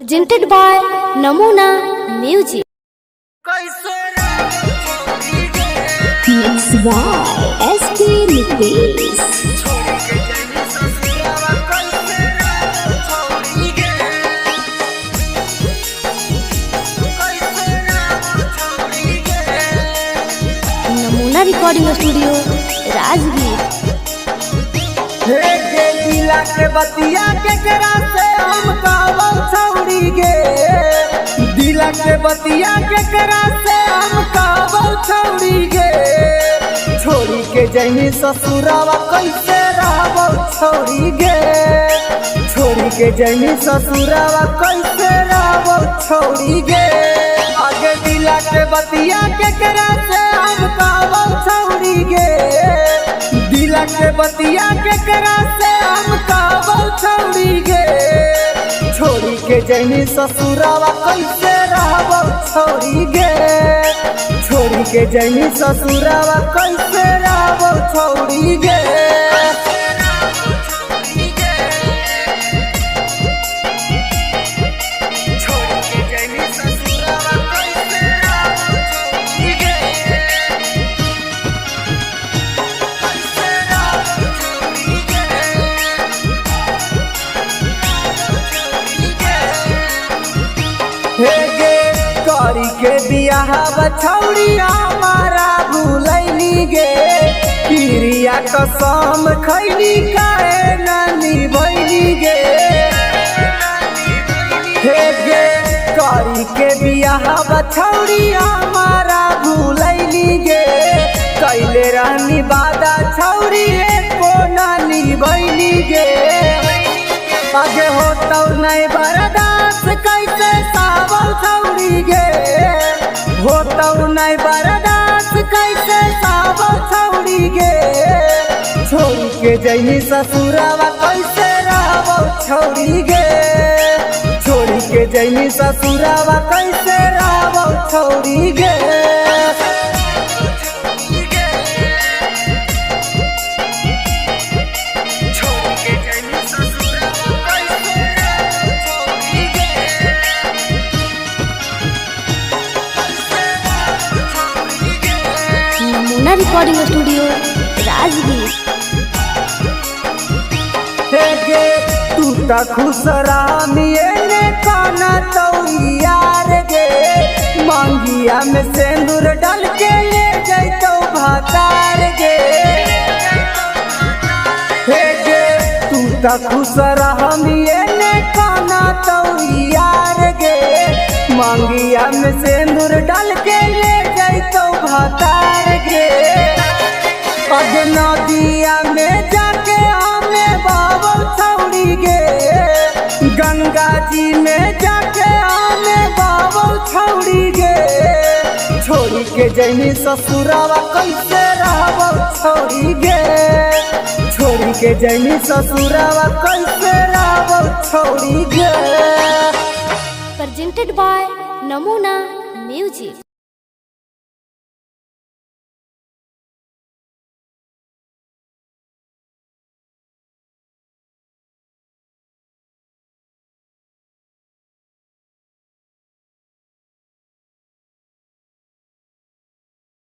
Presented by Namuna Music. Mixed by SK Nicholas. नमूना recording studio Rajgir. दिला के बतिया के करा से हम कावल छौड़ी गे, दिला के बतिया के करा से हम कावल छौड़ी गे, छोड़ी के जही ससुरावा कैसे रहबो छौड़ी गे, छोड़ी के जही ससुरावा कैसे रहबो छौड़ी गे, आगे दिला के बतिया के करा से हम कावल छौड़ी गे, दिला के बतिया के करा से हम कावल छौड़ी गे, छोड़ी के जही ससुरावा कैसे रहबो छौड़ी गे, छोड़ी के जही ससुरावा कैसे रहबो छौड़ी गे। करी के बियाह बछौड़ी हमारा भूलैली गे, पिरिया कसम खैली काहे नानी भैली गे, हे गे करी के बियाह बछौड़ी हमारा भूलैली गे, कैले रहनी बादा छौड़ी एको नानी भैली गे, आगे होतौ नहीं बर्दाश्त कैसे सावल छौड़ी गे, होतौ नहीं बर्दाश्त कैसे सावल छौड़ी गे, छोड़ी के जही ससुरावा कैसे रहबो छौड़ी गे, छोड़ी के जही ससुरावा कैसे रहबो छौड़ी गे। नमूना रिकॉर्डिंग स्टूडियो राजगीर। गे तू त खुश रामिए ने काना तो यार गे, मांगिया में सिंदूर डाल के ले जैतो भातार गे, हे गे तू त खुश रामिए ने काना तो यार गे, मांगिया में सिंदूर डाल के ले जैतो भातार गे, अग नदिया में जाके हमें बाबल छौड़ी गे, गंगा जी में जाके हमें बाबल छौड़ी गे, छोड़ी के जही ससुरावा कैसे रहबो छौड़ी गे, छोड़ी के जही ससुरावा कैसे रहबो छौड़ी गे। Presented by Namuna Music.